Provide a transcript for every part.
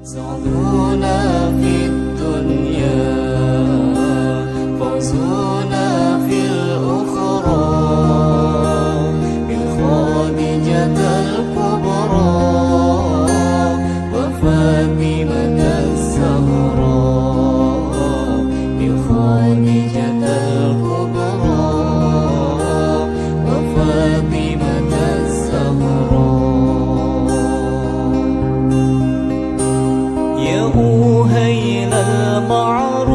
سعدنا في الدنيا فوزنا في الأخرى بخادجة الكبرى وفاطمة الزهراء بخادجة الكبرى وفاطمة الزهراء يا أهيل المعروف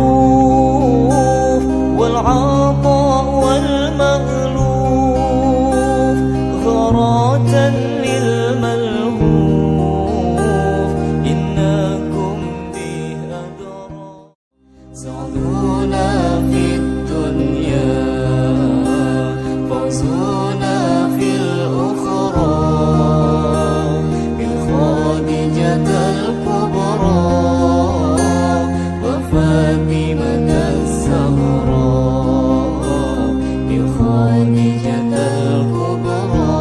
والعطاء والمألوف غراة للملهوف إنكم به أدرى سعدنا في الدنيا فوزنا في الأخرى بخادجة الكبرى وفاطمة الزهراء بخادجة الكبرى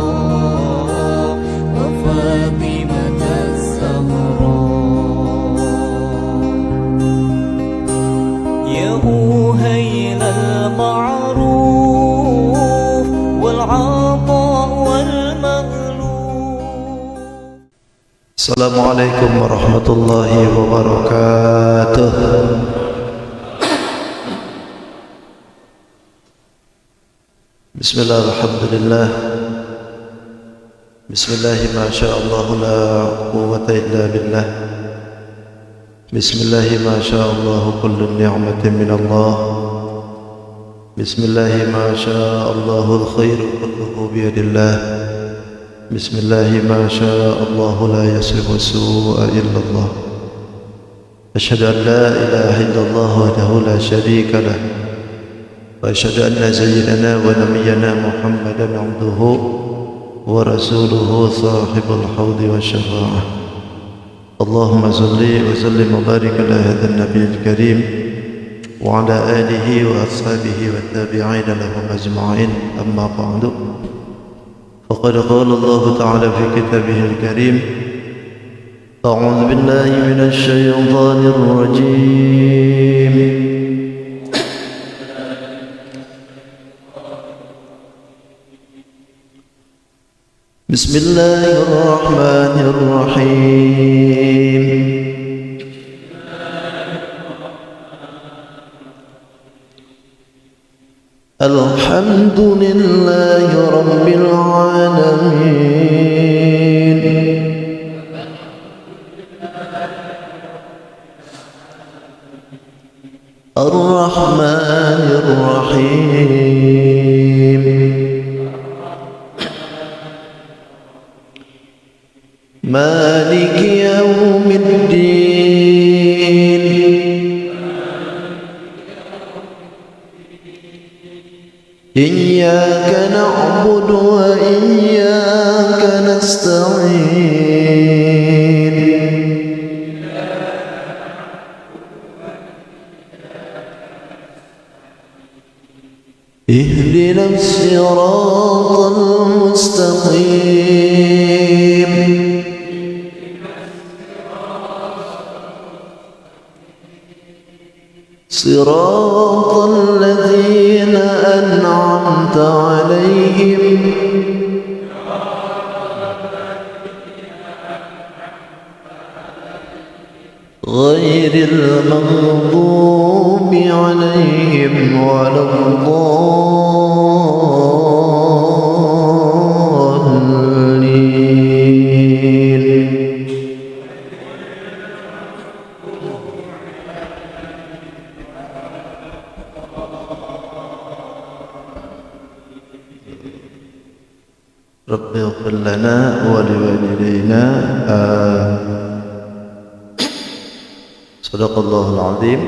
وفاطمة الزهراء يا أهيل المعروف والعطاء والمألوف. السلام عليكم ورحمة الله وبركاته. بسم الله والحمد لله. بسم الله ما شاء الله لا قوة إلا بالله. بسم الله ما شاء الله كل نعمة من الله. بسم الله ما شاء الله الخير كله بيد الله. بسم الله ما شاء الله لا يصرف السوء إلا الله. أشهد أن لا إله إلا الله وحده لا شريك له، وأشهد أن سيدنا ونبينا محمدا عبده ورسوله صاحب الحوض والشفاعة. اللهم صل وسلم وبارك على هذا النبي الكريم وعلى آله وأصحابه والتابعين لهم أجمعين. أما بعد، فقد قال الله تعالى في كتابه الكريم: أعوذ بالله من الشيطان الرجيم. بسم الله الرحمن الرحيم. الحمد لله رب العالمين. الرحمن الرحيم. مالك يوم الدين. إياك نعبد وإياك نستعين. اهدنا الصراط المستقيم. صراط الذين أنعمت عليهم غير المغضوب عليهم ولا الضالين. رب اغفر لنا ولوالدينا صدق الله العظيم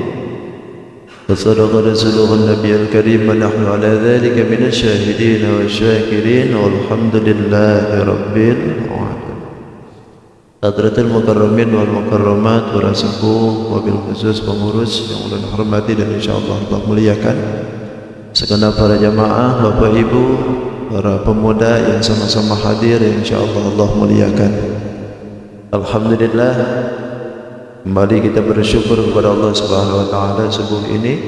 وصدق رسوله النبي الكريم ونحن على ذلك من الشاهدين والشاكرين والحمد لله رب العالمين. Hadratul Mukarramin wal Mukarramat wa rasaku wabil khusus pengurus yang ulun hormati dan insyaallah Allah muliakan segenap para jamaah, Bapak Ibu, para pemuda yang sama-sama hadir, insyaallah Allah muliakan. Alhamdulillah, Kembali kita bersyukur kepada Allah Subhanahu wa taala, subuh ini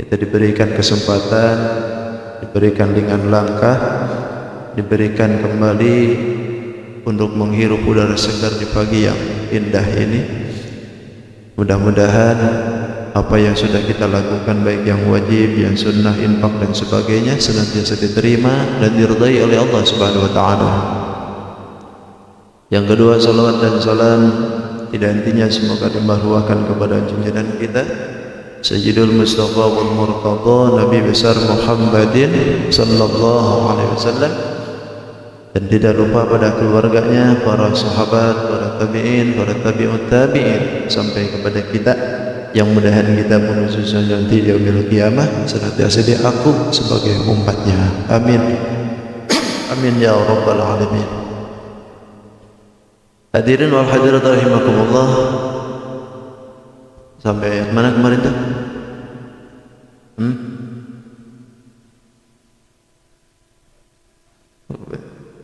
kita diberikan kesempatan, diberikan dengan langkah, diberikan kembali untuk menghirup udara segar di pagi yang indah ini. Mudah-mudahan apa yang sudah kita lakukan, baik yang wajib, yang sunnah, infak dan sebagainya, senantiasa diterima dan diridai oleh Allah Subhanahu wa taala. Yang kedua, salawat dan salam tidak hentinya semoga dimaruahkan kepada junjungan kita Sayyidul Mustafa wal Murtada, Nabi besar Muhammadin sallallahu alaihi wasallam, dan tidak lupa pada keluarganya, para sahabat, para tabi'in, para tabi'ut tabi'in, sampai kepada kita yang mudahan kita menuju nanti di yaumil qiyamah senantiasa diaku sebagai umatnya. Amin. Amin ya rabbal alamin. Hadirin wal hadirat rahimakumullah. Sampai ayat mana kemarin tuh?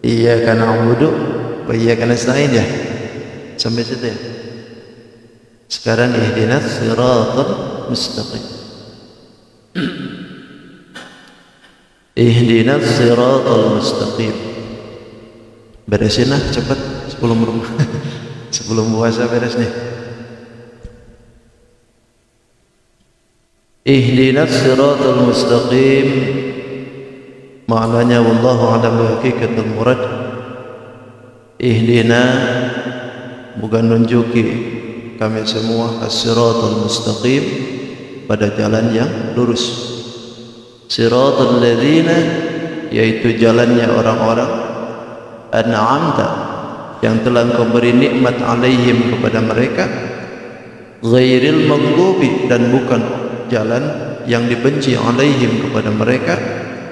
Iyyaka na'budu wa iyyaka nasta'in ya. Sampai situ ya. Sekarang ihdinas siratal mustaqim. Ihdinas siratal mustaqim. Beresin lah cepat sebelum rumah. Sebelum puasa beres nih. Ihdinas siratal mustaqim, maknanya wallahu a'lam bi hakikatul murad. Ihdina bukan nunjuki kami semua as-siratal mustaqim, pada jalan yang lurus. Siratal ladzina, yaitu jalannya orang-orang an'amta, yang telah Engkau beri nikmat alaihim kepada mereka, ghairil maghdubi, dan bukan jalan yang dibenci alaihim kepada mereka,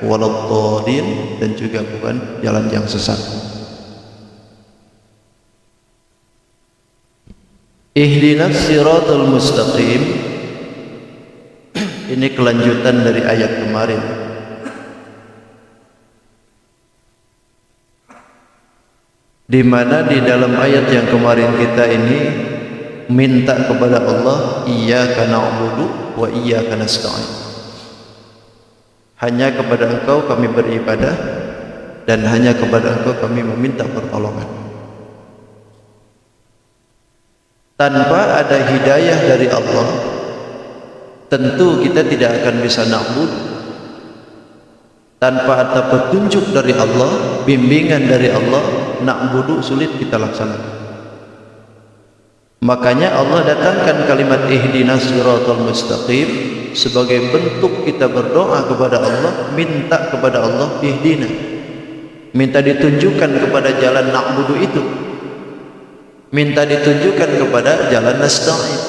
waladhdallin, dan juga bukan jalan yang sesat. Ihdinas siratal mustaqim, ini kelanjutan dari ayat kemarin. Di mana di dalam ayat yang kemarin kita ini minta kepada Allah, iyyaka na'budu wa iyyaka nasta'in, hanya kepada Engkau kami beribadah dan hanya kepada Engkau kami meminta pertolongan. Tanpa ada hidayah dari Allah, tentu kita tidak akan bisa na'bud. Tanpa ada petunjuk dari Allah, bimbingan dari Allah, na'budu sulit kita laksanakan. Makanya Allah datangkan kalimat ihdinas siratal mustaqim sebagai bentuk kita berdoa kepada Allah, minta kepada Allah ihdina, minta ditunjukkan kepada jalan na'budu itu, minta ditunjukkan kepada jalan nasta'in.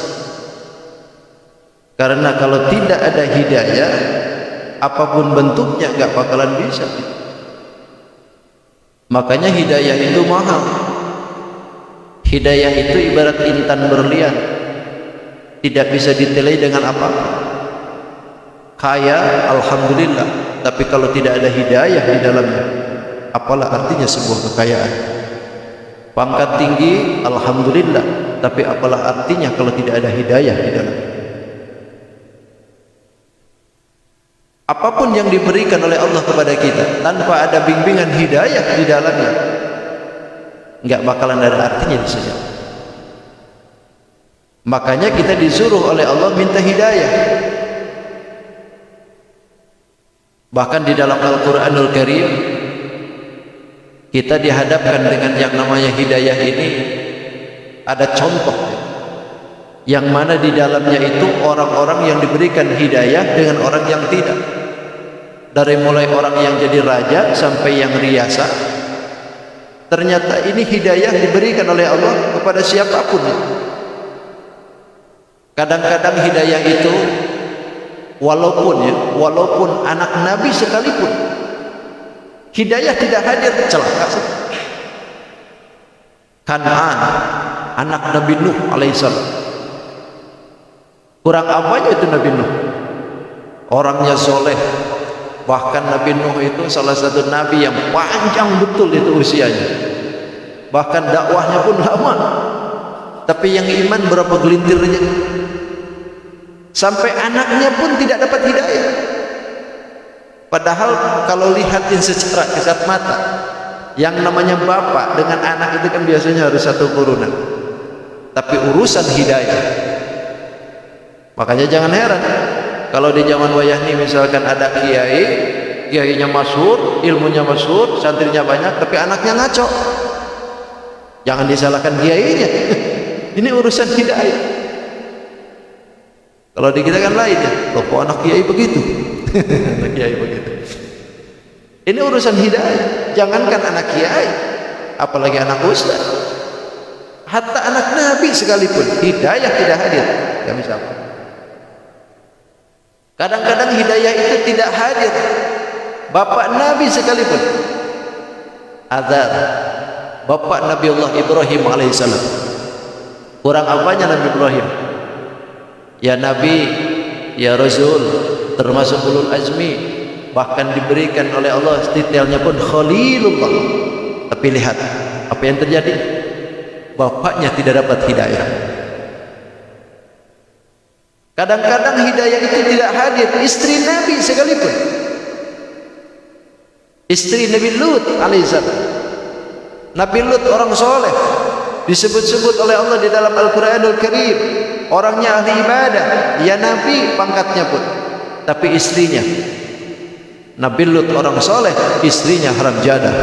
Karena kalau tidak ada hidayah, apapun bentuknya gak bakalan bisa. Makanya hidayah itu mahal. Hidayah itu ibarat intan berlian, tidak bisa ditelai dengan apa-apa. Kaya, alhamdulillah, tapi kalau tidak ada hidayah di dalamnya, apalah artinya sebuah kekayaan. Pangkat tinggi, alhamdulillah, tapi apalah artinya kalau tidak ada hidayah di dalamnya. Apapun yang diberikan oleh Allah kepada kita, tanpa ada bimbingan hidayah di dalamnya, enggak bakalan ada artinya di sana. Makanya kita disuruh oleh Allah minta hidayah. Bahkan di dalam Al-Quranul Karim kita dihadapkan dengan yang namanya hidayah ini. Ada contoh yang mana di dalamnya itu orang-orang yang diberikan hidayah dengan orang yang tidak. Dari mulai orang yang jadi raja sampai yang riasa, ternyata ini hidayah diberikan oleh Allah kepada siapapun. Kadang-kadang hidayah itu walaupun anak Nabi sekalipun, hidayah tidak hadir, celaka. Kan'an, anak Nabi Nuh alaihissalam, kurang apanya itu Nabi Nuh? Orangnya soleh. Bahkan Nabi Nuh itu salah satu nabi yang panjang betul itu usianya. Bahkan dakwahnya pun lama. tapi yang iman berapa gelintir aja. Sampai anaknya pun tidak dapat hidayah. Padahal kalau lihatin secara kasat mata, yang namanya bapak dengan anak itu kan biasanya harus satu turunan. Tapi urusan hidayah, makanya jangan heran kalau di zaman wayah ini misalkan ada kiai, kiainya masyhur, ilmunya masyhur, santrinya banyak, tapi anaknya ngaco. Jangan disalahkan kiainya. Ini urusan hidayah. Kalau di kita kan lain ya, loh kok anak kiai begitu? Anak kiai begitu. Ini urusan hidayah. Jangankan anak kiai, apalagi anak ustaz. Hatta anak nabi sekalipun hidayah tidak hadir, gak bisa. Kadang-kadang hidayah itu tidak hadir. Bapak nabi sekalipun, Azar, bapak Nabi Allah Ibrahim alaihissalam. Kurang apanya Nabi Ibrahim? Ya Nabi, ya Rasul, termasuk ulul azmi, bahkan diberikan oleh Allah titelnya pun Khalilullah. Tapi lihat apa yang terjadi, bapaknya tidak dapat hidayah. Kadang-kadang hidayah itu tidak hadir. Istri Nabi sekalipun, istri Nabi Lut alaihissalam. Nabi Lut orang soleh, disebut-sebut oleh Allah di dalam Al-Quranul Karim, orangnya ahli ibadah, ya Nabi pangkatnya pun. Tapi istrinya, Nabi Lut orang soleh, istrinya haram jadah.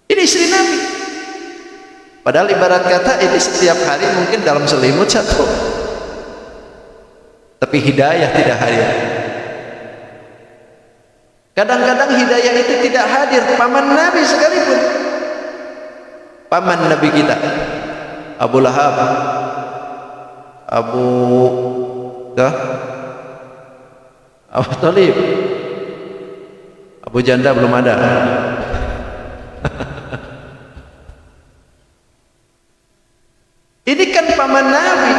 Ini istri Nabi. Padahal ibarat kata ini setiap hari mungkin dalam selimut satu, tapi hidayah tidak hadir. Kadang-kadang hidayah itu tidak hadir. Paman Nabi sekalipun, paman Nabi kita Abu Lahab, Abu Talib, Abu Janda belum ada. Ini kan paman Nabi.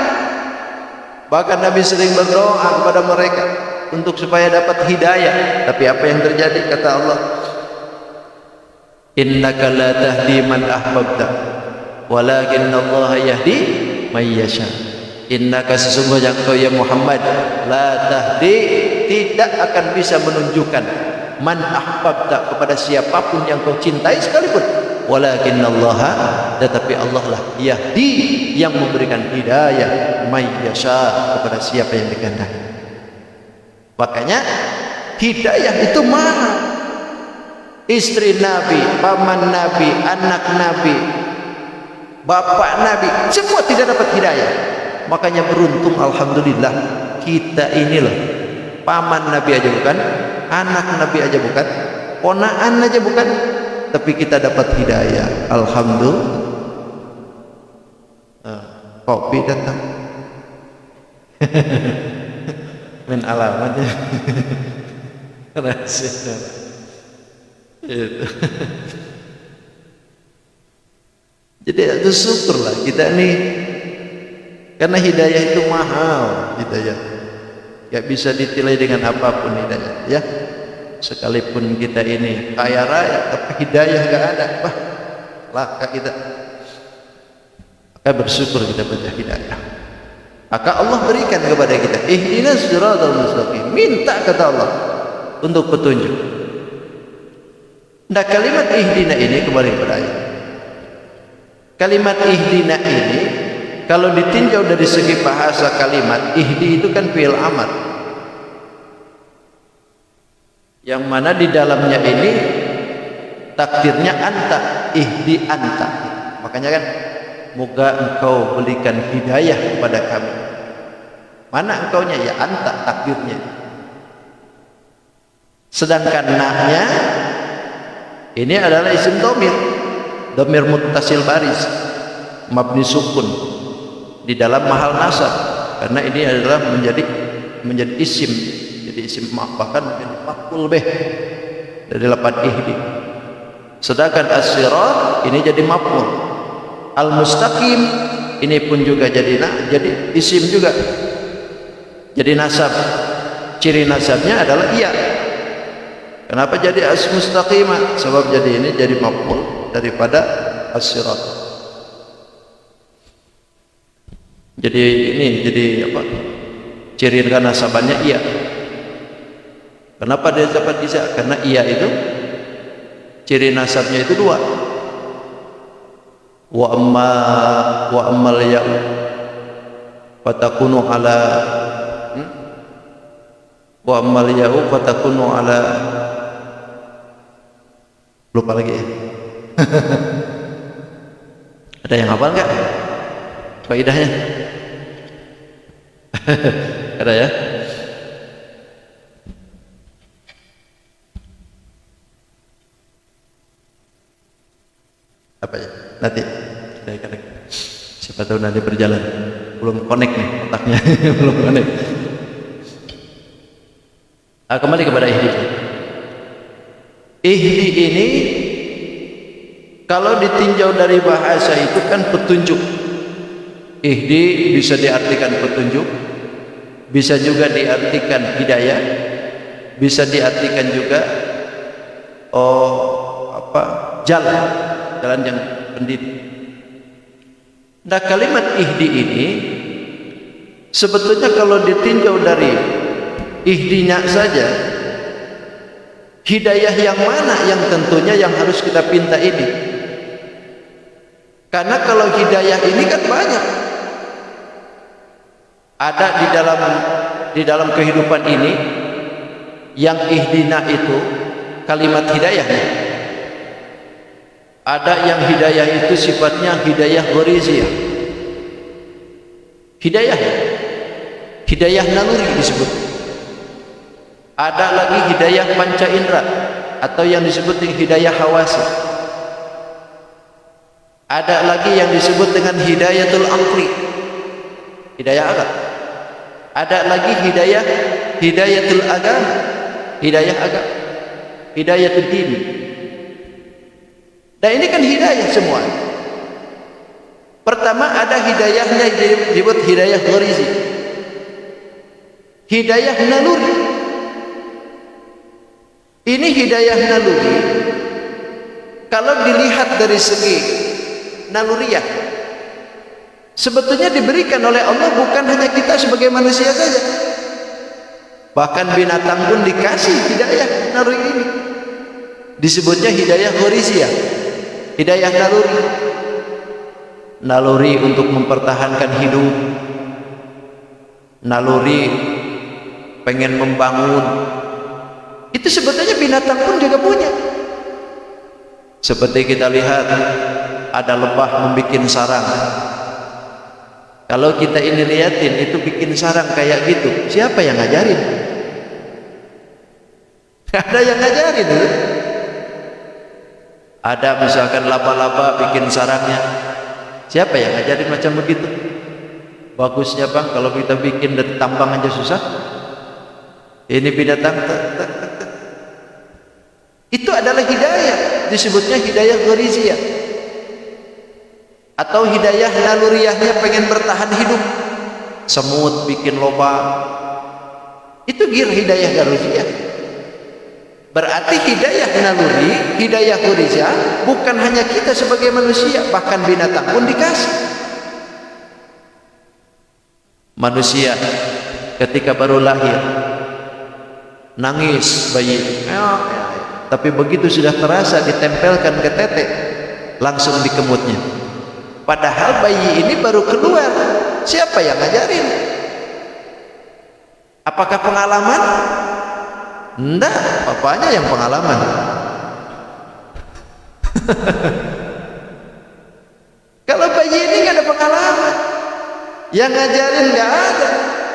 Bahkan Nabi sering berdoa kepada mereka untuk supaya dapat hidayah. Tapi apa yang terjadi? Kata Allah, innaka la tahdi man ahbabta walakin Allah yahdi may yasha. Innaka, sesungguhnya engkau ya Muhammad, la tahdi, tidak akan bisa menunjukkan, man ahbabta, kepada siapapun yang kau cintai sekalipun, walakin Allah, tetapi Allah lah yahdi, yang memberikan hidayah, may yasha, kepada siapa yang dikehendaki. Makanya hidayah itu mahal. Istri Nabi, paman Nabi, anak Nabi, bapak Nabi, semua tidak dapat hidayah. Makanya beruntung, alhamdulillah, kita ini loh, paman Nabi aja bukan, anak Nabi aja bukan, ponaan aja bukan, tapi kita dapat hidayah. Alhamdulillah. Kopi datang. Men alamatnya. Rahasia. Itu. Jadi itu syukurlah kita nih, karena hidayah itu mahal. Hidayah gak bisa ditilai dengan apapun hidayah, ya. Sekalipun kita ini kaya raya, tapi hidayah gak ada, wah laka kita. Maka bersyukur kita pada hidayah. Maka Allah berikan kepada kita, ihdinas siratal mustaqim. Minta kata Allah untuk petunjuk. Nah, kalimat ihdina ini kembali kepada ayat. Kalimat ihdina ini kalau ditinjau dari segi bahasa kalimat, ihdi itu kan fi'il amar, yang mana di dalamnya ini takdirnya anta, ihdi anta. Makanya kan, moga engkau berikan hidayah kepada kami. Mana engkaunya? Ya anta, takdirnya. Sedangkan nahnya ini adalah isim domir, domir muttasil baris, mabni sukun di dalam mahal nasab, karena ini adalah menjadi isim, jadi isim bahkan menjadi maf'ul bih dari lafaz ihdi. Sedangkan as-sirat ini jadi maf'ul, al-mustaqim ini pun juga jadi isim juga, jadi nasab. Ciri nasabnya adalah iya. Kenapa jadi as-mustaqimah? Sebab jadi ini jadi maf'ul daripada as-sirat. Jadi ini jadi apa? Ciri nasabannya iya. Kenapa dia dapat bisa? Karena iya itu ciri nasabnya itu dua. Wa ammal ya fatakunu ala wa ammal ya fatakunu ala, lupa lagi ya. Ada yang hafal enggak faedahnya? Ada ya? Apa ya? Nanti saya kadang, siapa tahu nanti berjalan. Belum connect nih otaknya. Belum connect. Kembali kepada ihdi. Ihdi ini kalau ditinjau dari bahasa itu kan petunjuk. Ihdi bisa diartikan petunjuk, bisa juga diartikan hidayah, bisa diartikan juga jalan yang pendidik. Nah, kalimat ihdi ini sebetulnya kalau ditinjau dari ihdinya saja, hidayah yang mana yang tentunya yang harus kita pinta ini? Karena kalau hidayah ini kan banyak. Ada di dalam kehidupan ini yang ihdina itu kalimat hidayahnya. Ada yang hidayah itu sifatnya hidayah ghoriziyah. Hidayah naluri disebut. Ada lagi hidayah panca indera atau yang disebut dengan hidayah hawasi. Ada lagi yang disebut dengan hidayatul aqli, hidayah akal. Ada lagi hidayatul agama, hidayatul din. Dan ini kan hidayah semua. Pertama ada hidayahnya disebut hidayah ghorizi, hidayah naluri. Ini hidayah naluri kalau dilihat dari segi naluriah, sebetulnya diberikan oleh Allah bukan hanya kita sebagai manusia saja, bahkan binatang pun dikasih hidayah naluri ini. Disebutnya hidayah ghoriziyah, hidayah naluri untuk mempertahankan hidup, naluri pengen membangun. Itu sebetulnya binatang pun juga punya. Seperti kita lihat ada lebah membuat sarang. Kalau kita ini liatin itu bikin sarang kayak gitu, siapa yang ngajarin? Ada yang ngajarin. Ada misalkan laba-laba bikin sarangnya, siapa yang ngajarin macam begitu? Bagusnya bang kalau kita bikin dari tambang aja susah. Ini binatang itu adalah hidayah, disebutnya hidayah ghoriziyah atau hidayah naluriyahnya pengen bertahan hidup. Semut bikin lobang, itu hidayah ghoriziyah. Berarti hidayah naluri, hidayah ghoriziyah bukan hanya kita sebagai manusia, bahkan binatang pun dikasih. Manusia ketika baru lahir nangis bayi, tapi begitu sudah terasa ditempelkan ke tete langsung dikemutnya. Padahal bayi ini baru keluar, siapa yang ngajarin? Apakah pengalaman? Enggak, papanya yang pengalaman. Kalau bayi ini nggak ada pengalaman, yang ngajarin nggak ada,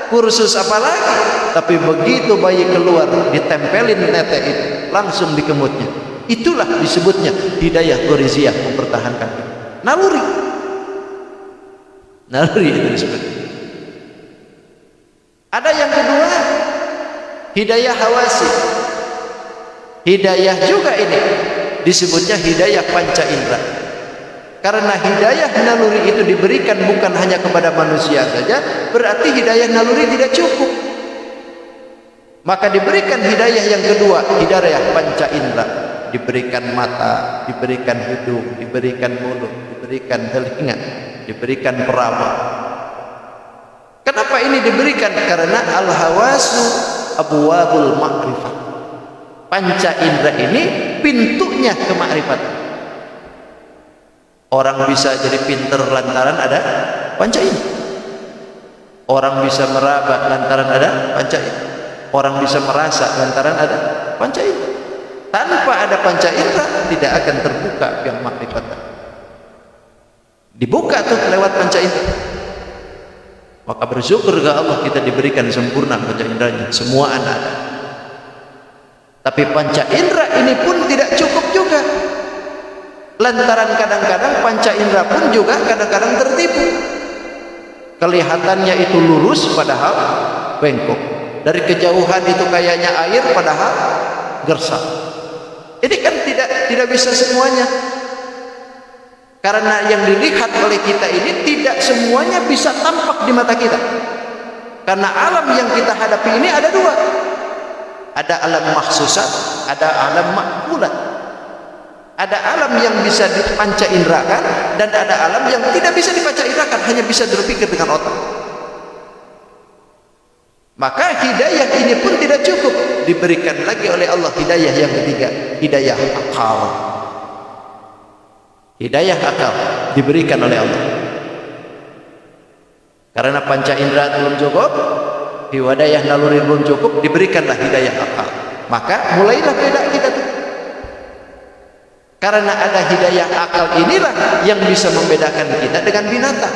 kursus apalagi. Tapi begitu bayi keluar ditempelin tete itu langsung dikemutnya. Itulah disebutnya hidayah ghoriziyah, mempertahankan naluri itu disebut. Ada yang kedua hidayah hawasi, hidayah juga ini disebutnya hidayah panca indera. Karena hidayah naluri itu diberikan bukan hanya kepada manusia saja, berarti hidayah naluri tidak cukup. Maka diberikan hidayah yang kedua, hidayah panca indera. Diberikan mata, diberikan hidung, diberikan mulut, diberikan telinga, diberikan peraba. Kenapa ini diberikan? Karena al-hawasu abwabul ma'rifah. Panca indera ini pintunya ke makrifat. Orang bisa jadi pinter lantaran ada panca indera. Orang bisa meraba lantaran ada panca indera. Orang bisa merasa lantaran ada panca indera. Tanpa ada panca indera tidak akan terbuka yang makrifat. Dibuka tuh lewat panca indera. Maka bersyukur ke Allah kita diberikan sempurna panca inderanya, semua anak ada. Tapi panca indera ini pun tidak cukup juga. Lantaran kadang-kadang panca indera pun juga kadang-kadang tertipu. Kelihatannya itu lurus padahal bengkok. Dari kejauhan itu kayaknya air padahal gersang. Ini kan tidak bisa semuanya. Karena yang dilihat oleh kita ini tidak semuanya bisa tampak di mata kita. Karena alam yang kita hadapi ini ada dua. Ada alam mahsusat, ada alam makbulat. Ada alam yang bisa dipanca inderakan dan ada alam yang tidak bisa dipanca inderakan, hanya bisa berpikir dengan otak. Maka hidayah ini pun tidak cukup, diberikan lagi oleh Allah hidayah yang ketiga, hidayah akal. Hidayah akal diberikan oleh Allah. Karena panca indera belum cukup, hidayah naluri belum cukup, diberikanlah hidayah akal. Maka mulailah beda kita tuh. Karena ada hidayah akal inilah yang bisa membedakan kita dengan binatang.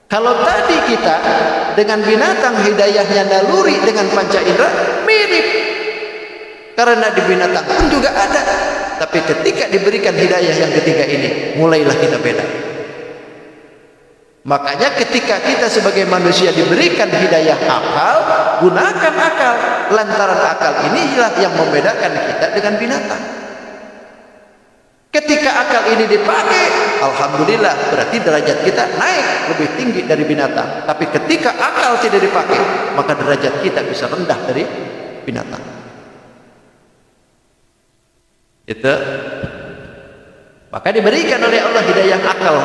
Kalau tadi kita dengan binatang hidayahnya naluri dengan panca indera mirip. Karena di binatang pun juga ada. Tapi ketika diberikan hidayah yang ketiga ini, mulailah kita beda. Makanya ketika kita sebagai manusia diberikan hidayah akal, gunakan akal. Lantaran akal inilah yang membedakan kita dengan binatang. Ketika akal ini dipakai, alhamdulillah, berarti derajat kita naik lebih tinggi dari binatang. Tapi ketika akal tidak dipakai, maka derajat kita bisa rendah dari binatang. Itu. Maka diberikan oleh Allah hidayah akal.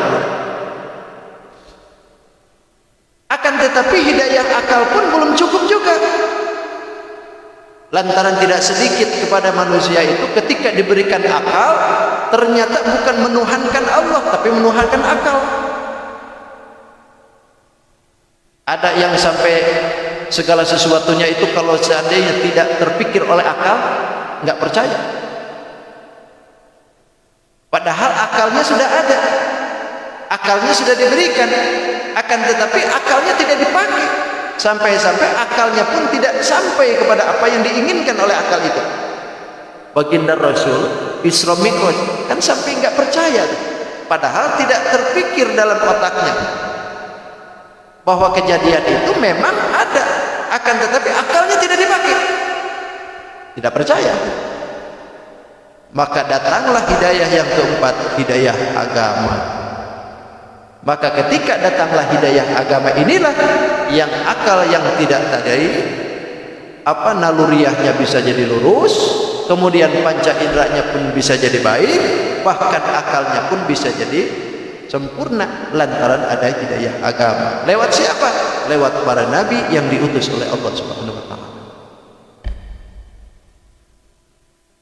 Akan tetapi hidayah akal pun belum cukup juga. Lantaran tidak sedikit kepada manusia itu ketika diberikan akal, ternyata bukan menuhankan Allah, tapi menuhankan akal. Ada yang sampai segala sesuatunya itu kalau seandainya tidak terpikir oleh akal, nggak percaya. Padahal akalnya sudah ada, akalnya sudah diberikan, akan tetapi akalnya tidak dipakai. Sampai-sampai akalnya pun tidak sampai kepada apa yang diinginkan oleh akal itu. Baginda Rasul Isra Mi'raj kan sampai nggak percaya, padahal tidak terpikir dalam otaknya bahwa kejadian itu memang ada, akan tetapi akalnya tidak dipakai, tidak percaya. Maka datanglah hidayah yang keempat, hidayah agama. Maka ketika datanglah hidayah agama inilah yang akal yang tidak tadi naluriahnya bisa jadi lurus, kemudian panca inderanya pun bisa jadi baik, bahkan akalnya pun bisa jadi sempurna lantaran ada hidayah agama. Lewat siapa? Lewat para nabi yang diutus oleh Allah Subhanahu wa taala.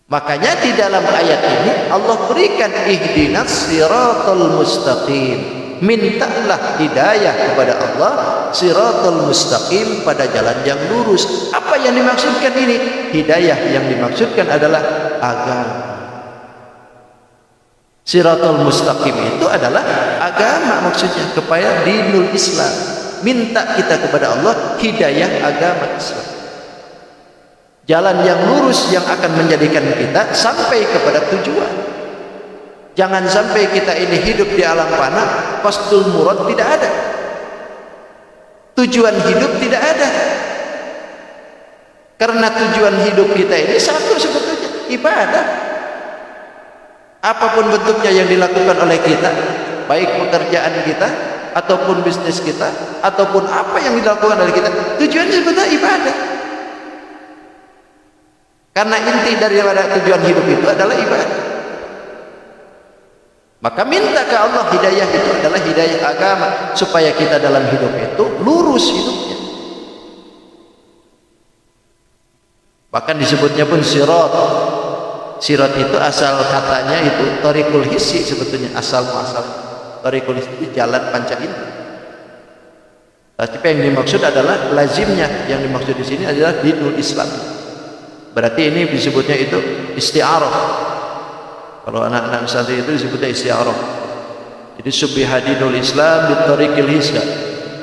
Makanya di dalam ayat ini Allah berikan ihdinas siratal mustaqim. Mintalah hidayah kepada Allah siratal mustaqim, pada jalan yang lurus. Apa yang dimaksudkan ini? Hidayah yang dimaksudkan adalah agama. Siratal mustaqim itu adalah agama, maksudnya kepada dinul Islam. Minta kita kepada Allah hidayah agama Islam. Jalan yang lurus yang akan menjadikan kita sampai kepada tujuan. Jangan sampai kita ini hidup di alam fana, qasdul murad tidak ada. Tujuan hidup tidak ada. Karena tujuan hidup kita ini satu sebetulnya, ibadah. Apapun bentuknya yang dilakukan oleh kita, baik pekerjaan kita ataupun bisnis kita ataupun apa yang dilakukan oleh kita, tujuannya sebetulnya ibadah. Karena inti daripada tujuan hidup itu adalah ibadah. Maka minta ke Allah hidayah itu adalah hidayah agama, supaya kita dalam hidup itu lurus hidupnya. Bahkan disebutnya pun sirat. Sirat itu asal katanya itu tariqul hissi, sebetulnya asal muasal tariqul hissi itu jalan panca indera. Tapi yang dimaksud adalah lazimnya, yang dimaksud di sini adalah dinul Islam. Berarti ini disebutnya itu isti'arah. Kalau anak-anak santri itu disebutnya isti'arah. Jadi subbiha dinul Islam bi tariqil hissi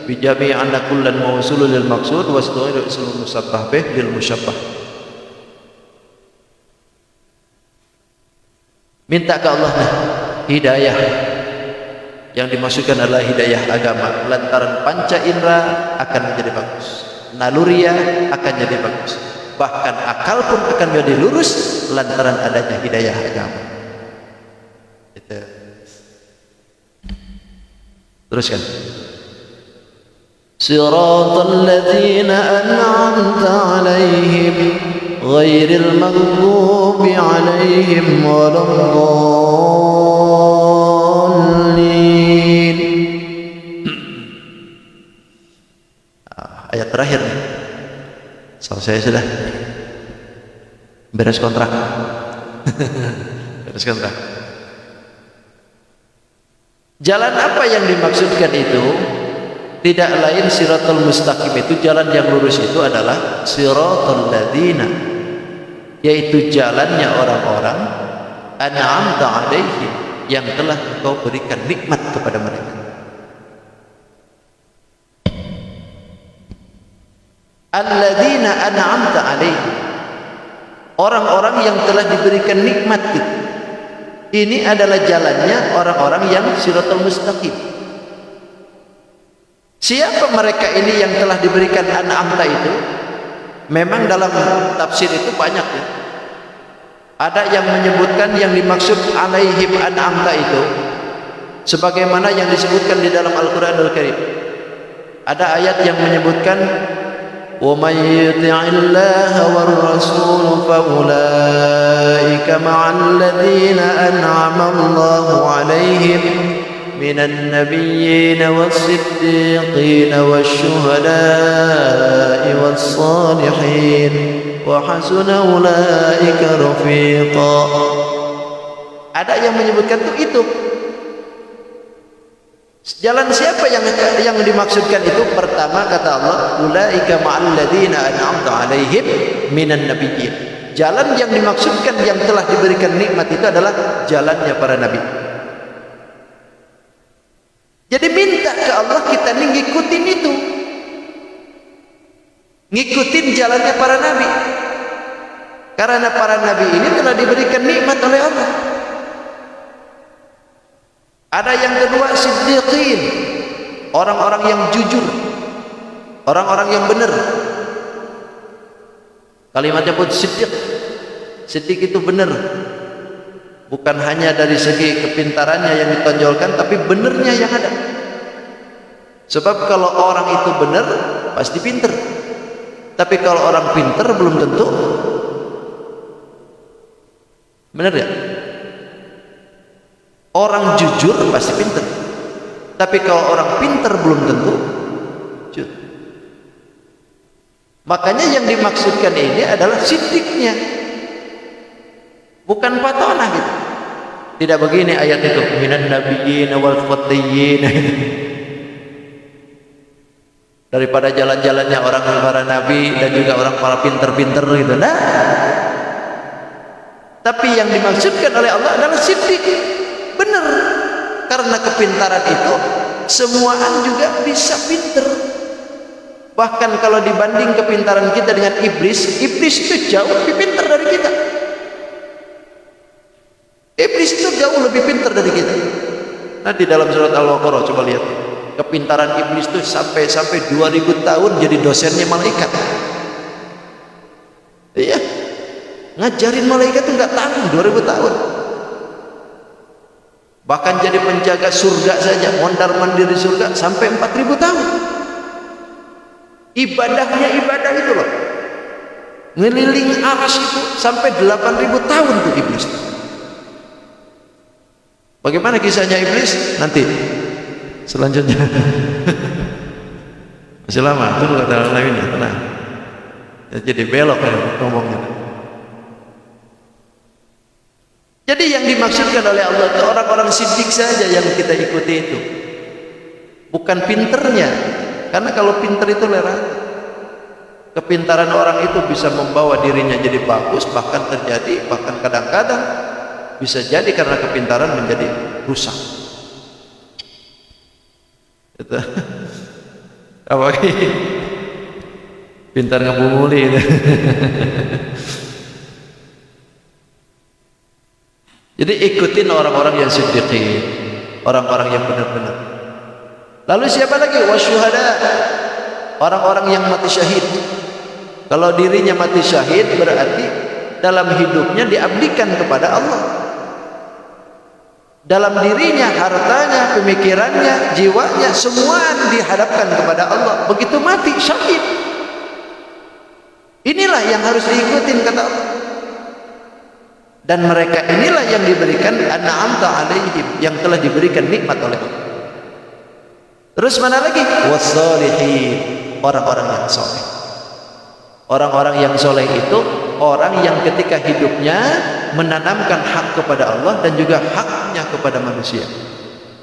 bi jami' anna kullan mawsulun lil maqsud wa isti'arah ismul musabbah bih lil musyabbah. Minta ke Allah hidayah. Yang dimaksudkan adalah hidayah agama. Lantaran panca indera akan menjadi bagus, naluriya akan jadi bagus, bahkan akal pun akan menjadi lurus lantaran adanya hidayah agama. Itu. Teruskan. Siratal ladzina an'amta 'alaihim ghairil maghdubi 'alaihim waladdallin. Ayat terakhir nih. Selesai sudah. Beres kontrak. Beres kontrak. Jalan apa yang dimaksudkan itu? Tidak lain siratal mustaqim, itu jalan yang lurus itu adalah siratal ladzina, yaitu jalannya orang-orang an'amta 'alaihim, yang telah Engkau berikan nikmat kepada mereka. Alladzina an'amta 'alaihim, orang-orang yang telah diberikan nikmat itu. Ini adalah jalannya orang-orang yang siratal mustaqim. Siapa mereka ini yang telah diberikan an'amta itu? Memang dalam tafsir itu banyak ya. Ada yang menyebutkan yang dimaksud alaihim an'amta itu sebagaimana yang disebutkan di dalam Al-Qur'anul Karim. Ada ayat yang menyebutkan wa may yuti'illaha war rasul fa ulaika ma'al ladzina an'ama Allahu 'alaihim minan nabiyyin was-siddiqin wasyuhada'i was-salihin wa hasuna ulaika rafiqa. Ada yang menyebutkan itu. Jalan siapa yang dimaksudkan itu? Pertama kata Allah, ulaika ma'al ladzina an'amta 'alaihim minan nabiyyin. Jalan yang dimaksudkan yang telah diberikan nikmat itu adalah jalannya para nabi. Jadi minta ke Allah kita nih ngikutin itu, ngikutin jalannya para nabi, karena para nabi ini telah diberikan nikmat oleh Allah. Ada yang kedua siddiqin, orang-orang yang jujur, orang-orang yang benar. Kalimatnya pun siddiq. Siddiq itu benar, bukan hanya dari segi kepintarannya yang ditonjolkan, tapi benernya yang ada. Sebab kalau orang itu benar pasti pinter, tapi kalau orang pinter belum tentu benar ya. Orang jujur pasti pinter, tapi kalau orang pinter belum tentu jujur. Makanya yang dimaksudkan ini adalah siddiqnya, bukan patonah gitu. Tidak begini ayat itu, minan nabiyyin wal fatiyyin. Daripada jalan-jalannya orang para nabi dan juga orang para pinter-pinter gitu. Nah, tapi yang dimaksudkan oleh Allah adalah siddiq, benar. Karena kepintaran itu semuaan juga bisa pinter. Bahkan kalau dibanding kepintaran kita dengan iblis, iblis itu jauh lebih pintar dari kita. Iblis itu jauh lebih pintar dari kita. Nah, di dalam surat Al-Baqarah coba lihat. Kepintaran iblis itu sampai 2000 tahun jadi dosennya malaikat. Iya. Ngajarin malaikat itu enggak tanggung 2000 tahun. Bahkan jadi penjaga surga saja, mondar-mandir di surga sampai 4000 tahun. Ibadahnya ibadah itu loh. Ngeliling aras itu sampai 8000 tahun tuh iblis. Bagaimana kisahnya iblis? Nanti selanjutnya. Masih lama, tunggu kata orang lain ya, tenang. Jadi belok ya ngomongnya. Jadi yang dimaksudkan oleh Allah itu orang-orang siddiq saja yang kita ikuti itu. Bukan pinternya. Karena kalau pinter itu lerah. Kepintaran orang itu bisa membawa dirinya jadi bagus, bahkan terjadi, bahkan kadang-kadang bisa jadi karena kepintaran menjadi rusak. Itu apa lagi? Pintar ngebunguli itu. Jadi ikutin orang-orang yang siddiqin, orang-orang yang benar-benar. Lalu siapa lagi? Wasyuhada, orang-orang yang mati syahid. Kalau dirinya mati syahid berarti dalam hidupnya diabdikan kepada Allah. Dalam dirinya, hartanya, pemikirannya, jiwanya, semua dihadapkan kepada Allah. Begitu mati syahid. Inilah yang harus diikutin kata Allah. Dan mereka inilah yang diberikan an'amta alaihim, yang telah diberikan nikmat oleh Allah. Terus mana lagi? Wassalihin, orang-orang yang soleh. Orang-orang yang soleh itu orang yang ketika hidupnya menanamkan hak kepada Allah dan juga haknya kepada manusia.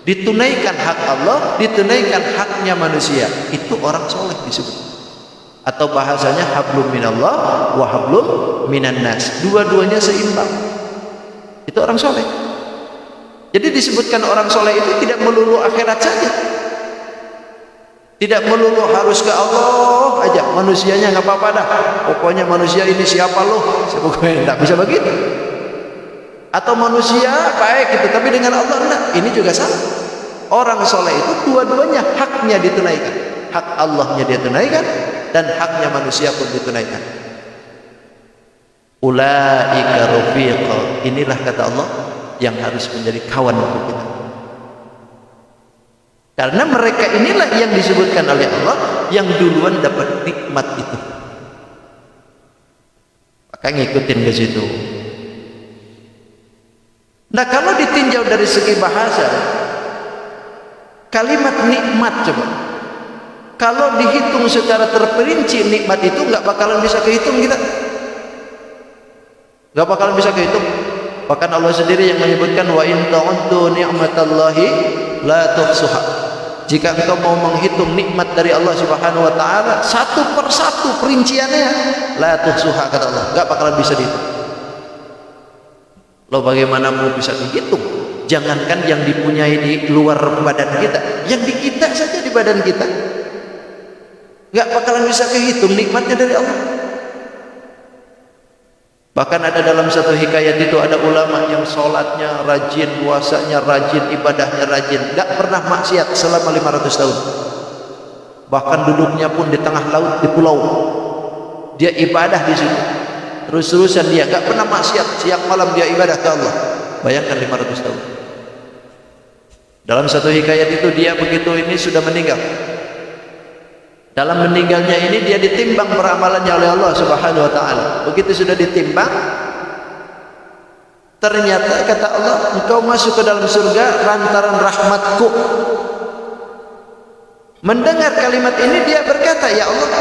Ditunaikan hak Allah, ditunaikan haknya manusia. Itu orang soleh disebut. Atau bahasanya hablum minallah wa hablum minan nas. Dua-duanya seimbang. Itu orang soleh. Jadi disebutkan orang soleh itu tidak melulu akhirat saja. Tidak melulu harus ke Allah aja, manusianya nggak apa-apa dah. Pokoknya manusia ini siapa loh? Pokoknya nggak bisa begitu. Atau manusia baik itu, tapi dengan Allah enggak. Ini juga salah. Orang soleh itu dua-duanya haknya ditunaikan. Hak Allahnya dia tunaikan dan haknya manusia pun ditunaikan. Ulaika rafiqa. Inilah kata Allah yang harus menjadi kawan untuk kita. Karena mereka inilah yang disebutkan oleh Allah yang duluan dapat nikmat itu. Maka ngikutin ke situ. Nah, kalau ditinjau dari segi bahasa, kalimat nikmat coba. Kalau dihitung secara terperinci nikmat itu nggak bakalan bisa kehitung kita. Nggak bakalan bisa kehitung. Bahkan Allah sendiri yang menyebutkan wa in ta'uddu ni'matallahi la tuhsuha. Jika engkau mau menghitung nikmat dari Allah Subhanahu wa taala satu persatu perinciannya, la tuhsuha kata Allah, enggak bakalan bisa dihitung. Loh, bagaimana mau bisa dihitung? Jangankan yang dipunyai di luar badan kita, yang di kita saja di badan kita enggak bakalan bisa kehitung nikmatnya dari Allah. Bahkan ada dalam satu hikayat itu ada ulama yang sholatnya rajin, puasanya rajin, ibadahnya rajin, gak pernah maksiat selama 500 tahun. Bahkan duduknya pun di tengah laut, di pulau. Dia ibadah di situ. Terus-terusan dia gak pernah maksiat, siang malam dia ibadah ke Allah. Bayangkan 500 tahun. Dalam satu hikayat itu dia begitu ini sudah meninggal. Dalam meninggalnya ini dia ditimbang peramalannya oleh Allah Subhanahu wa taala. Begitu sudah ditimbang, ternyata kata Allah, engkau masuk ke dalam surga lantaran rahmatku. Mendengar kalimat ini dia berkata, ya Allah,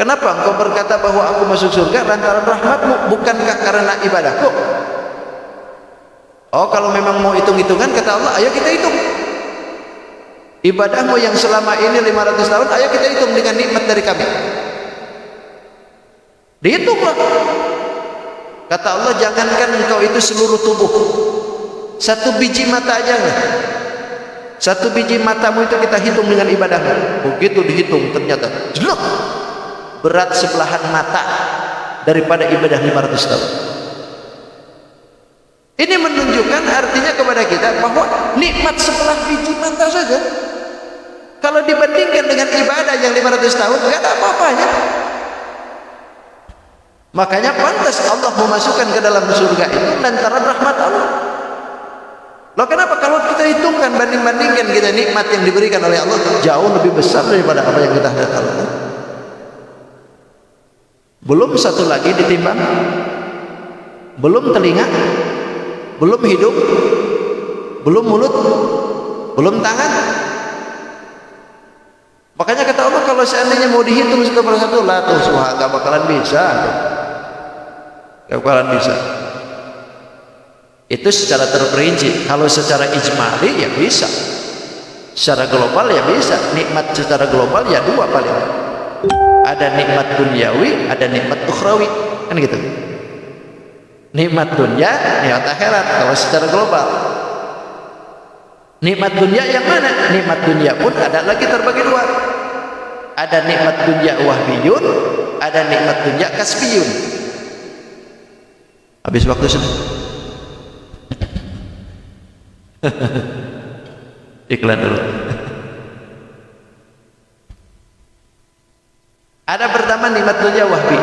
kenapa engkau berkata bahwa aku masuk surga lantaran rahmatmu, bukankah karena ibadahku? Oh, kalau memang mau hitung-hitungan kata Allah, ayo kita hitung. Ibadahmu yang selama ini 500 tahun, ayo kita hitung dengan nikmat dari kami. Dihitunglah. Kata Allah, jangankan engkau itu seluruh tubuh, satu biji mata aja enggak. Satu biji matamu itu kita hitung dengan ibadahmu. Begitu dihitung ternyata jelek, berat sebelahan mata daripada ibadah 500 tahun. Ini menunjukkan artinya kepada kita bahwa nikmat sebelah biji mata saja kalau dibandingkan dengan ibadah yang 500 tahun enggak ada apa-apanya. Makanya pantas Allah memasukkan ke dalam surga itu lantaran rahmat Allah. Loh, kenapa? Kalau kita hitungkan, banding-bandingkan kita nikmat yang diberikan oleh Allah jauh lebih besar daripada apa yang kita hadapkan. Belum satu lagi ditimbang, belum telinga, belum hidup, belum mulut, belum tangan. Makanya kata Allah, kalau seandainya mau dihitung satu persatu, la tuhsuha, gak bakalan bisa. Gak bakalan bisa. Itu secara terperinci. Kalau secara ijmali ya bisa. Secara global ya bisa. Nikmat secara global ya dua paling. Ada nikmat duniawi, ada nikmat ukhrawi. Kan gitu. Nikmat dunia, nikmat akhirat. Kalau secara global. Nikmat dunia yang mana? Nikmat dunia pun ada lagi terbagi dua. Ada nikmat dunia wahbiyun, ada nikmat dunia kasbiyun. Habis waktu sudah. Iklan dulu. Ada pertama nikmat dunia wahbi.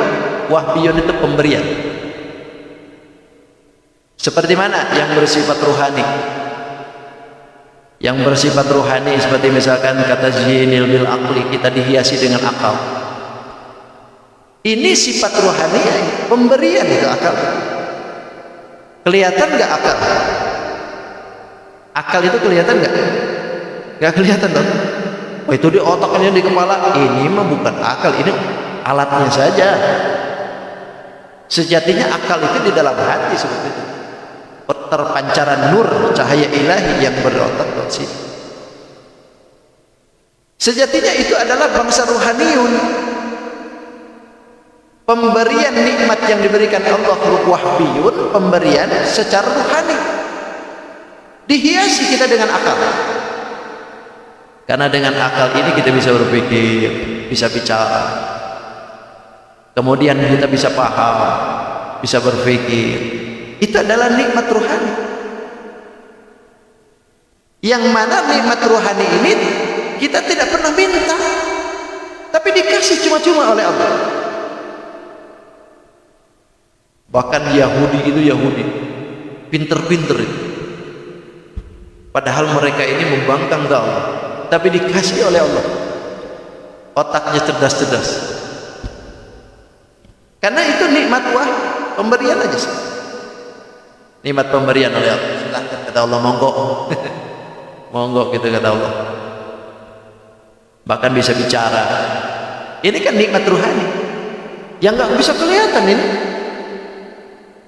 Wahbiyun itu pemberian. Seperti mana? Yang bersifat ruhani. Yang bersifat ruhani seperti misalkan kata zinil bil aqli, kita dihiasi dengan akal. Ini sifat ruhani, pemberian itu akal. Kelihatan nggak akal? Akal itu kelihatan nggak? Nggak kelihatan dong. Oh, itu di otaknya, di kepala. Ini mah bukan akal, ini alatnya saja. Sejatinya akal itu di dalam hati seperti itu. Terpancaran nur cahaya ilahi yang berotak di sini. Sejatinya itu adalah bangsa ruhaniyun. Pemberian nikmat yang diberikan Allah wahbiyun, pemberian secara ruhani. Dihiasi kita dengan akal. Karena dengan akal ini kita bisa berpikir, bisa bicara. Kemudian kita bisa paham, bisa berpikir. Itu adalah nikmat ruhani. Yang mana nikmat ruhani ini kita tidak pernah minta, tapi dikasih cuma-cuma oleh Allah. Bahkan Yahudi itu Yahudi pinter-pinter itu. Padahal mereka ini membangkang ke Allah, tapi dikasih oleh Allah. Otaknya cerdas-cerdas. Karena itu nikmat pemberian aja sih. Nikmat pemberian oleh Allah. Silahkan kata Allah, monggo. Monggo gitu kata Allah. Bahkan bisa bicara. Ini kan nikmat ruhani yang nggak bisa kelihatan ini.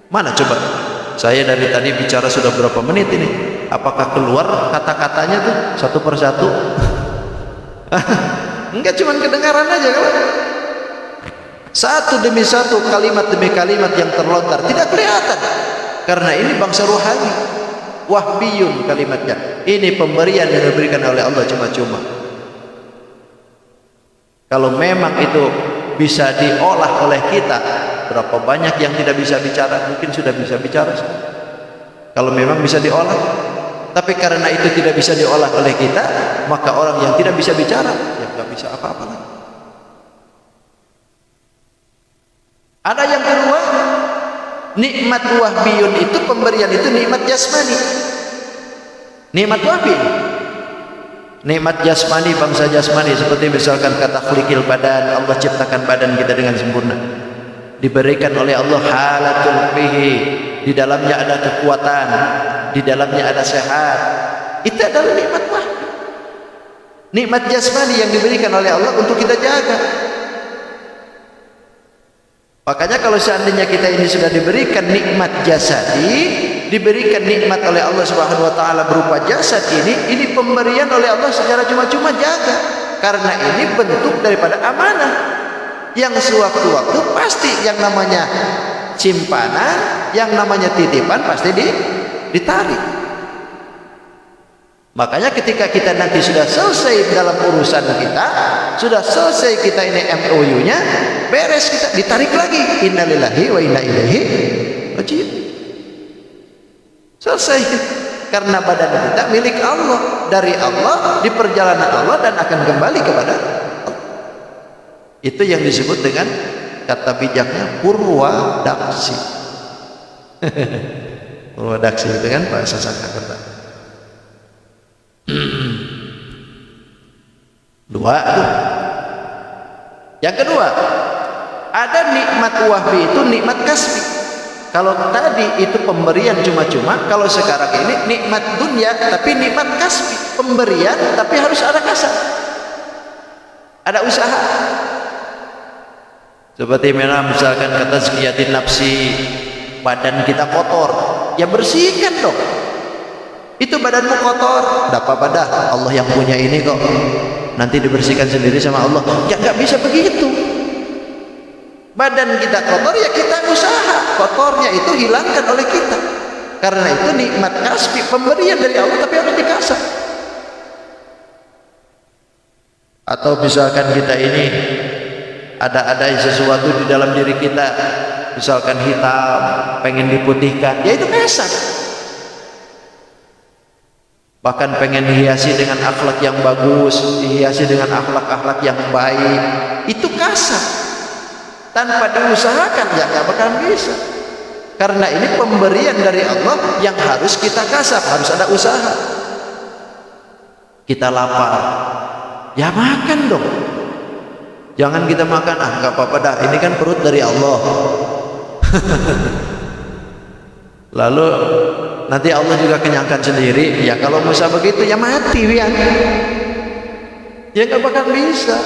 Mana coba? Saya dari tadi bicara sudah berapa menit ini? Apakah keluar kata-katanya tuh satu persatu? Enggak, cuman kedengaran aja kan? Satu demi satu, kalimat demi kalimat yang terlontar tidak kelihatan. Karena ini bangsa ruhani, wahbiyun kalimatnya. Ini pemberian yang diberikan oleh Allah cuma-cuma. Kalau memang itu bisa diolah oleh kita, berapa banyak yang tidak bisa bicara, mungkin sudah bisa bicara. Kalau memang bisa diolah, tapi karena itu tidak bisa diolah oleh kita, maka orang yang tidak bisa bicara, ya nggak bisa apa-apa lagi. Ada yang kedua. Nikmat wahbiyun itu pemberian itu nikmat jasmani. Nikmat wahbi. Nikmat jasmani, bangsa jasmani seperti misalkan kata khliqil badan, Allah ciptakan badan kita dengan sempurna. Diberikan oleh Allah halatul fihi, di dalamnya ada kekuatan, di dalamnya ada sehat. Itu adalah nikmat wahbi. Nikmat jasmani yang diberikan oleh Allah untuk kita jaga. Makanya kalau seandainya kita ini sudah diberikan nikmat jasadi, diberikan nikmat oleh Allah Subhanahu wa taala berupa jasad ini pemberian oleh Allah secara cuma-cuma, jaga. Karena ini bentuk daripada amanah yang sewaktu-waktu pasti yang namanya simpanan, yang namanya titipan pasti ditarik. Makanya ketika kita nanti sudah selesai dalam urusan kita, sudah selesai kita ini MOU-nya, beres, kita ditarik lagi. Innalillahi wa inna ilaihi raji'un. Selesai. Karena badan kita milik Allah, dari Allah, di perjalanan Allah, dan akan kembali kepada Allah. Itu yang disebut dengan kata bijaknya purwadaksi. Purwadaksi itu kan bahasa Sanskerta. Dua tuh. Yang kedua, ada nikmat wahbi itu nikmat kasbi. Kalau tadi itu pemberian cuma-cuma, kalau sekarang ini nikmat dunia tapi nikmat kasbi, pemberian tapi harus ada kasar, ada usaha. Seperti misalkan kata tazkiyatin nafsi, badan kita kotor, ya bersihkan dong. Itu badanmu kotor, tidak apa-apa dah, Allah yang punya ini kok, nanti dibersihkan sendiri sama Allah. Ya nggak bisa begitu. Badan kita kotor, ya kita usaha kotornya itu hilangkan oleh kita. Karena itu nikmat kasbi, pemberian dari Allah tapi harus dikasih. Atau misalkan kita ini ada sesuatu di dalam diri kita, misalkan hitam pengen diputihkan, ya itu kasar. Bahkan pengen dihiasi dengan akhlak yang bagus, dihiasi dengan akhlak-akhlak yang baik, itu kasar. Tanpa diusahakan ya nggak bakal bisa. Karena ini pemberian dari Allah yang harus kita kasar, harus ada usaha. Kita lapar, ya makan dong. Jangan kita makan, nggak apa-apa dah, ini kan perut dari Allah. Lalu nanti Allah juga kenyangkan sendiri. Ya kalau Musa begitu ya mati ya. Ya nggak bakal bisa.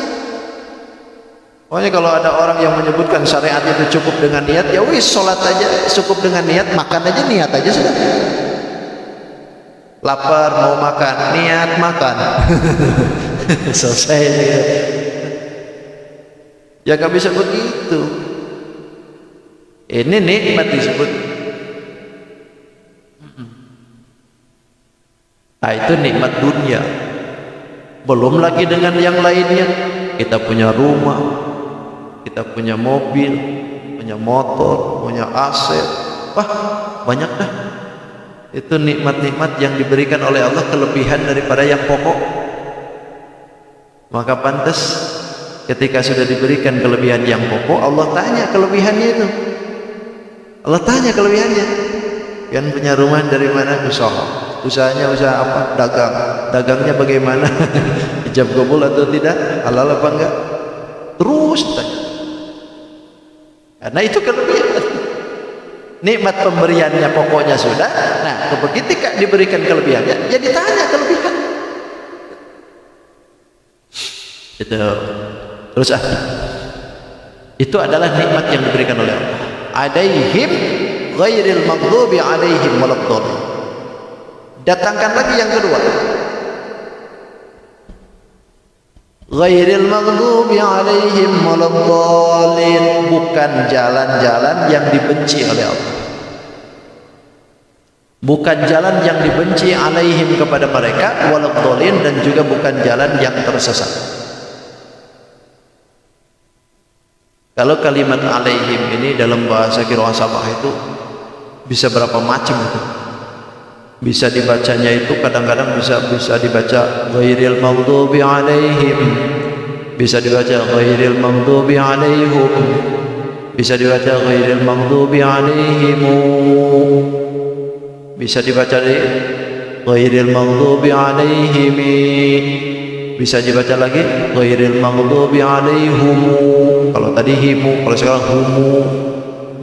Pokoknya kalau ada orang yang menyebutkan syariat itu cukup dengan niat, ya wis sholat aja cukup dengan niat, makan aja niat aja sudah. Lapar mau makan, niat makan. Selesai. Ya nggak bisa begitu. Ini nikmat disebut. Nah itu nikmat dunia. Belum lagi dengan yang lainnya. Kita punya rumah, kita punya mobil, punya motor, punya aset, wah banyak dah. Itu nikmat-nikmat yang diberikan oleh Allah, kelebihan daripada yang pokok. Maka pantas ketika sudah diberikan kelebihan yang pokok, Allah tanya kelebihannya itu. Allah tanya kelebihannya. Yang punya rumah dari mana? Usaha. Usahanya usaha apa? Dagang. Dagangnya bagaimana? Ijab kabul atau tidak? Halal apa enggak? Terus tanya. Karena itu kelebihan. Nikmat pemberiannya pokoknya sudah. Nah, ketika diberikan kelebihannya, ya ditanya kelebihan. Itu. Terus itu adalah nikmat yang diberikan oleh Allah. Alaihim ghairil maghdubi alaihim waladdallin. Datangkan lagi yang kedua. Ghairil maghdubi alaihim waladdallin, bukan jalan-jalan yang dibenci oleh Allah. Bukan jalan yang dibenci alaihim kepada mereka, waladdallin, dan juga bukan jalan yang tersesat. Kalau kalimat alaihim ini dalam bahasa qiraah sabah itu bisa berapa macam itu? Bisa dibacanya itu kadang-kadang bisa dibaca ghairil maghdubi alaihim, bisa dibaca ghairil maghdubi alaihim, bisa dibaca ghairil maghdubi alaihim, bisa dibaca ghairil maghdubi alaihim, bisa dibaca lagi ghairil maghdubi alaihim. Kalau tadi himu, kalau sekarang humu.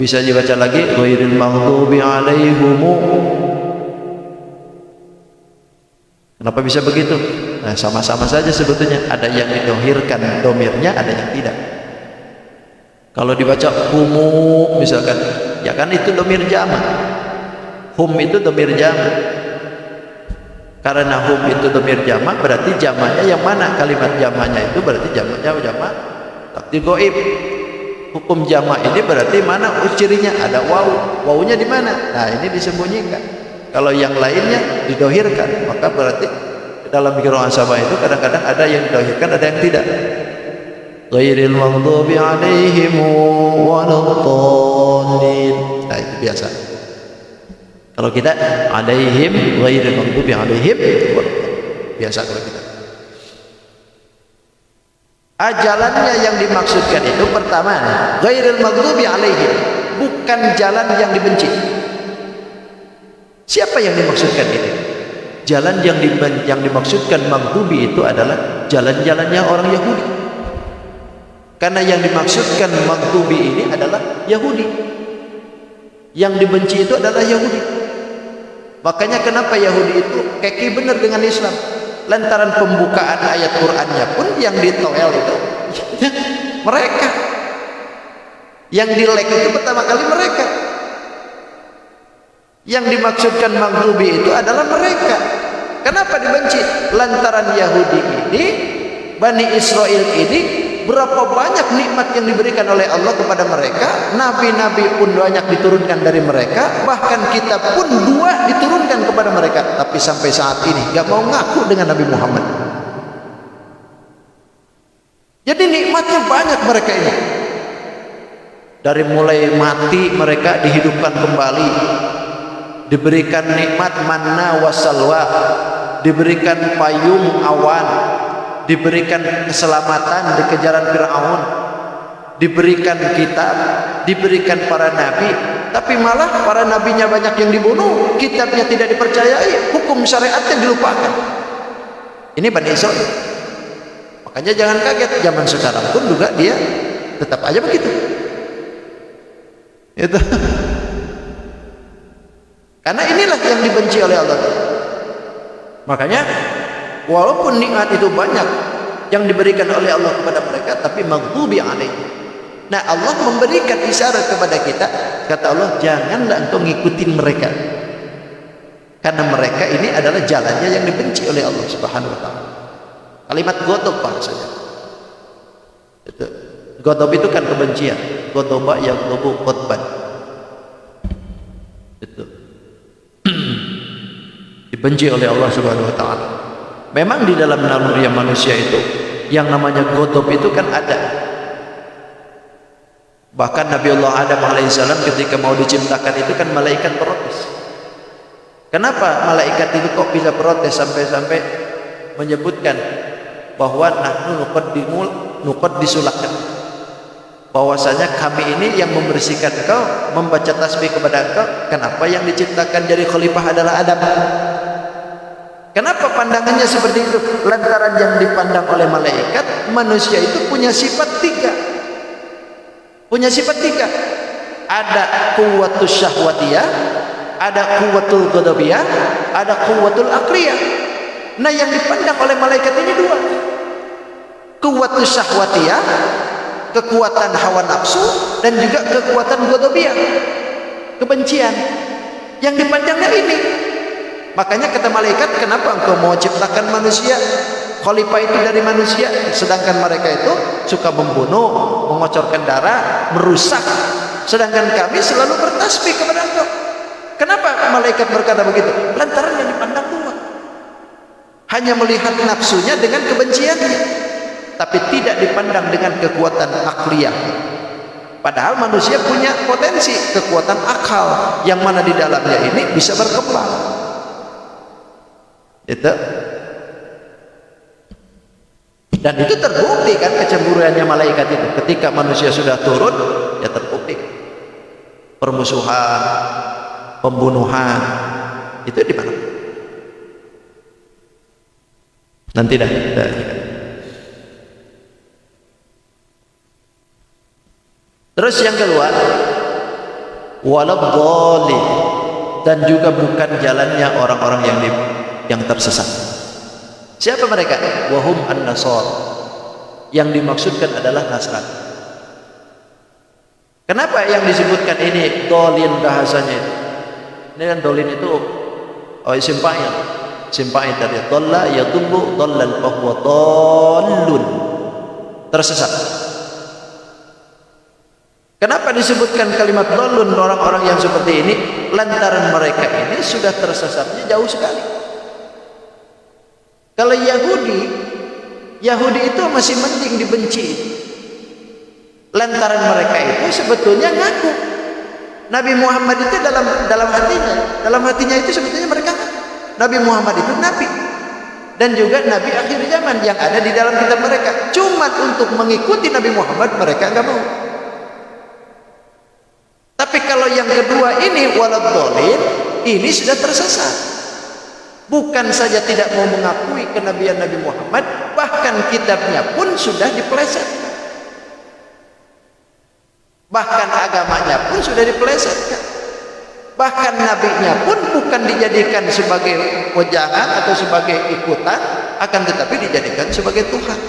Bisa dibaca lagi ghairil maghdubi alaihim. Kenapa bisa begitu? Nah, sama-sama saja sebetulnya. Ada yang didohirkan domirnya, ada yang tidak. Kalau dibaca humu misalkan, ya kan itu domir jama'. Hum itu domir jama'. Karena hum itu domir jama', berarti jama'nya yang mana? Kalimat jama'nya itu berarti jama'nya jama' takdir gaib. Hukum jama' ini berarti mana cirinya? Ada waw. Wawnya di mana? Nah, ini disembunyikan. Kalau yang lainnya didohirkan, maka berarti dalam qiraah sabah itu kadang-kadang ada yang didohirkan, ada yang tidak. Ghairil maghdubi alaihim waladdallin. Nah, itu biasa. Kalau kita alaihim ghairil maghdubi alaihim waladdallin. Biasa kalau kita. Jalannya yang dimaksudkan itu pertama, ghairil maghdubi alaihim, bukan jalan yang dibenci. Siapa yang dimaksudkan ini? Jalan yang dimaksudkan maghdubi itu adalah jalan-jalannya orang Yahudi. Karena yang dimaksudkan maghdubi ini adalah Yahudi. Yang dibenci itu adalah Yahudi. Makanya kenapa Yahudi itu keki benar dengan Islam? Lantaran pembukaan ayat Qur'annya pun yang ditoel itu mereka. Yang dilek itu pertama kali mereka. Yang dimaksudkan maghdubi itu adalah mereka. Kenapa dibenci? Lantaran Yahudi ini, Bani Israel ini, berapa banyak nikmat yang diberikan oleh Allah kepada mereka. Nabi-nabi pun banyak diturunkan dari mereka. Bahkan kitab pun 2 diturunkan kepada mereka. Tapi sampai saat ini gak mau ngaku dengan Nabi Muhammad. Jadi nikmatnya banyak mereka ini. Dari mulai mati mereka dihidupkan kembali, diberikan nikmat manna wasalwa, diberikan payung awan, diberikan keselamatan di kejaran Fir'aun, diberikan kitab, diberikan para nabi. Tapi malah para nabinya banyak yang dibunuh, kitabnya tidak dipercayai, hukum syariatnya dilupakan. Ini Bani Israel. Makanya jangan kaget, zaman sekarang pun juga dia tetap aja begitu. Itu. Karena inilah yang dibenci oleh Allah. Makanya walaupun nikmat itu banyak yang diberikan oleh Allah kepada mereka, tapi maghdubi alaihim. Nah, Allah memberikan isyarat kepada kita, kata Allah, janganlah engkau ngikutin mereka. Karena mereka ini adalah jalannya yang dibenci oleh Allah Subhanahu wa taala. Kalimat ghadab bahasanya. Itu. Ghadab itu kan kebencian. Ghadaba yaghdabu ghadban. Itu. Dibenci oleh Allah Subhanahu wa taala. Memang di dalam naluri manusia itu yang namanya ghadab itu kan ada. Bahkan Nabi Allah Adam alaihissalam ketika mau diciptakan itu kan malaikat protes. Kenapa malaikat itu kok bisa protes sampai-sampai menyebutkan bahwa nahnu nuqaddisulaka, bahwasanya kami ini yang membersihkan engkau, membaca tasbih kepada engkau. Kenapa yang diciptakan jadi khalifah adalah Adam? Kenapa pandangannya seperti itu? Lantaran yang dipandang oleh malaikat, manusia itu punya sifat 3. Punya sifat 3. Ada quwwatus syahwatiyah, ada quwwatul ghadabiyah, ada quwwatul aqliyah. Nah, yang dipandang oleh malaikat ini 2. Quwwatus syahwatiyah, kekuatan hawa nafsu, dan juga kekuatan ghadabiyah, kebencian. Yang dipandangnya ini. Makanya kata malaikat, kenapa engkau mau ciptakan manusia, khalifah itu dari manusia, sedangkan mereka itu suka membunuh, mengocorkan darah, merusak, sedangkan kami selalu bertasbih kepada engkau. Kenapa malaikat berkata begitu? Lantaran yang dipandang 2. Hanya melihat nafsunya dengan kebenciannya, tapi tidak dipandang dengan kekuatan akliyah. Padahal manusia punya potensi kekuatan akal yang mana di dalamnya ini bisa berkembang. Itu. Dan itu terbukti kan kecemburuannya malaikat itu. Ketika manusia sudah turun, ya terbukti. Permusuhan, pembunuhan, itu di mana? Nanti dah. Terus yang kedua, waladhdallin, dan juga bukan jalannya orang-orang yang tersesat. Siapa mereka? Wahum an-nasar. Yang dimaksudkan adalah Nasrani. Kenapa yang disebutkan ini dolin bahasanya itu? Ini kan dolin itu isim fa'il. Isim fa'il dari dhalla yadullu dhallan fa huwa dhallun. Tersesat. Kenapa disebutkan kalimat dhallun orang-orang yang seperti ini? Lantaran mereka ini sudah tersesatnya jauh sekali. Kalau Yahudi itu masih mending dibenci. Lantaran mereka itu sebetulnya ngaku Nabi Muhammad itu dalam hatinya itu sebetulnya mereka ngaku Nabi Muhammad itu nabi dan juga nabi akhir zaman yang ada di dalam kitab mereka. Cuma untuk mengikuti Nabi Muhammad mereka enggak mau. Tapi kalau yang kedua ini waladhdallin, ini sudah tersesat. Bukan saja tidak mau mengakui kenabian Nabi Muhammad, bahkan kitabnya pun sudah dipelesetkan. Bahkan agamanya pun sudah dipelesetkan. Bahkan nabinya pun bukan dijadikan sebagai wejangan atau sebagai ikutan, akan tetapi dijadikan sebagai Tuhan.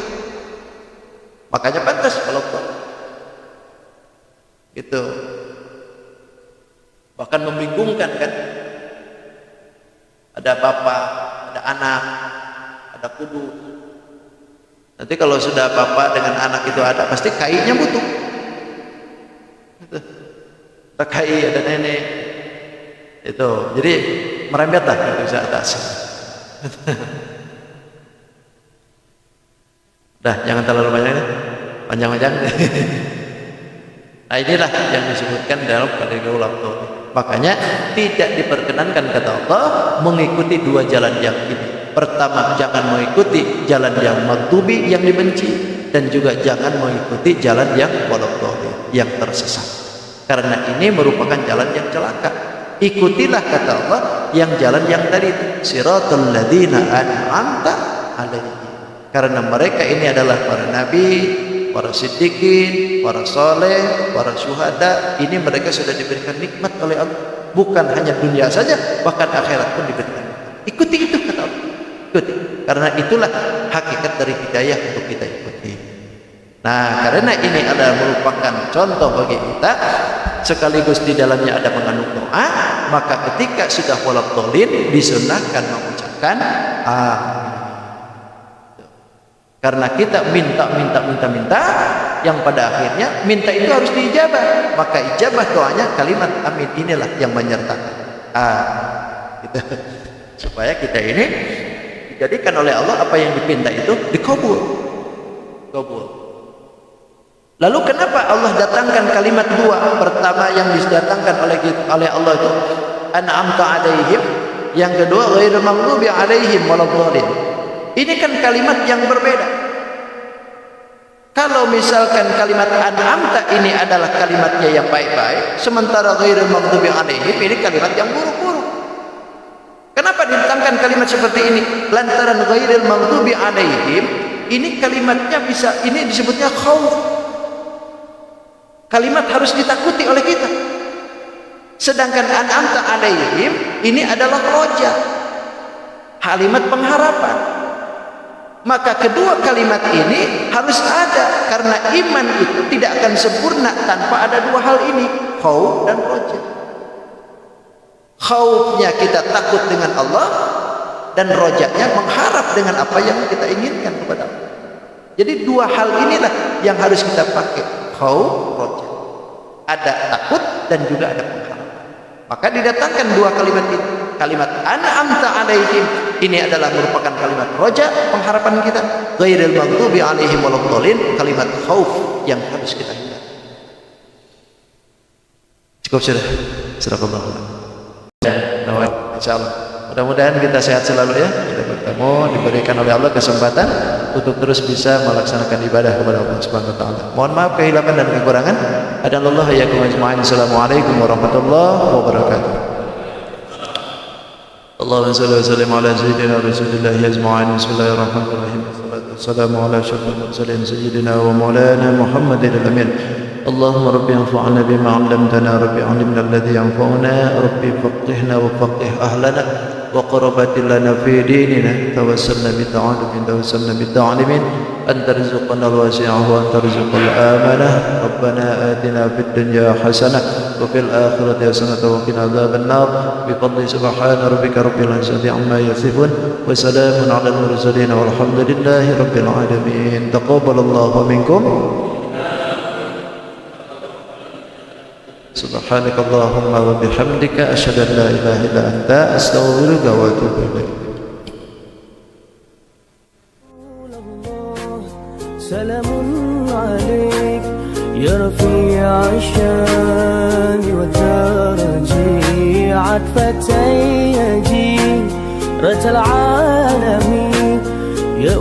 Makanya pantas kalau itu. Bahkan membingungkan kan? Ada bapak, ada anak, ada kudus. Nanti kalau sudah bapak dengan anak itu ada, pasti kainya butuh. Ada kai, ada nenek. Itu, jadi merembetlah ke atas. Dah, jangan terlalu banyak, panjang-panjang. Nah inilah yang disebutkan dalam kategori ulama. Makanya tidak diperkenankan kata Allah mengikuti dua jalan yang ini. Pertama, jangan mengikuti jalan yang maghdubi, yang dibenci, dan juga jangan mengikuti jalan yang walad-dhalin, yang tersesat. Karena ini merupakan jalan yang celaka. Ikutilah kata Allah yang jalan yang tadi, siratal ladzina an'amta alaihim. Karena mereka ini adalah para nabi, para siddiqin, para soleh, para syuhada. Ini mereka sudah diberikan nikmat oleh Allah. Bukan hanya dunia saja, bahkan akhirat pun diberikan. Ikuti itu kata Allah. Ikuti. Karena itulah hakikat dari hidayah untuk kita ikuti. Nah, karena ini adalah merupakan contoh bagi kita, sekaligus di dalamnya ada mengandung doa, maka ketika sudah walad-dhalin disunahkan mengucapkan amin. Karena kita minta, yang pada akhirnya minta itu harus diijabah, maka ijabah doanya kalimat amin inilah yang menyertakan gitu. Supaya kita ini dijadikan oleh Allah apa yang dipinta itu dikabul. Lalu kenapa Allah datangkan kalimat dua? Pertama yang didatangkan oleh Allah itu an'amta alaihim, yang kedua ghairil maghdubi alaihim waladhdallin. Ini kan kalimat yang berbeda. Kalau misalkan kalimat an'amta ini adalah kalimatnya yang baik-baik, sementara ghairil maghdubi alaihim ini kalimat yang buruk-buruk. Kenapa didatangkan kalimat seperti ini? Lantaran ghairil maghdubi alaihim ini kalimatnya bisa, ini disebutnya khauf. Kalimat harus ditakuti oleh kita. Sedangkan an'amta alaihim ini adalah roja, kalimat pengharapan. Maka kedua kalimat ini harus ada, karena iman itu tidak akan sempurna tanpa ada dua hal ini, khauf dan roja. Khaufnya kita takut dengan Allah, dan rojanya mengharap dengan apa yang kita inginkan kepada Allah. Jadi dua hal inilah yang harus kita pakai, khauf, roja. Ada takut dan juga ada pengharapan. Maka didatangkan dua kalimat ini. Kalimat an'amta alaihim ini adalah merupakan kalimat roja, pengharapan kita. Ghairil maghdubi alaihim waladhdallin, kalimat khauf yang harus kita hindari. Cukup sudah. Sadaqallahu. Insyaallah. Mudah-mudahan kita sehat selalu ya. Kita bertemu, diberikan oleh Allah kesempatan untuk terus bisa melaksanakan ibadah kepada Allah Subhanahu wa taala. Mohon maaf kehilangan dan kekurangan. Adallahu iyyakum ajma'in. Assalamualaikum warahmatullahi wabarakatuh. Allahumma shalli wa sallim ala sayyidina Rasulillah ajma'in. Bismillahirrahmanirrahim. Wassalamu ala asyrafil mursalin sayyidina wa maulana Muhammadin al-amin. اللهم رب انفعنا بما علمتنا رب علمنا الذي ينفعنا رب فقهنا وفقه أهلنا وقربت لنا في ديننا توسلنا بالتعلمين أن ترزقنا الواسعة وأن ترزق الآمنة ربنا آتنا في الدنيا حسنة وفي الآخرة حسنة وقنا عذاب النار بفضل سبحان ربك رب العزة عما يصفون وسلام على المرسلين والحمد لله رب العالمين. تقبل الله منكم. سبحانك اللهم وبحمدك أشهد أن لا إله إلا أنت أستغفرك وأتوب إليك. سلام عليك يا رفيع الشان وترجي عطفتي يجي رجل العالمين يا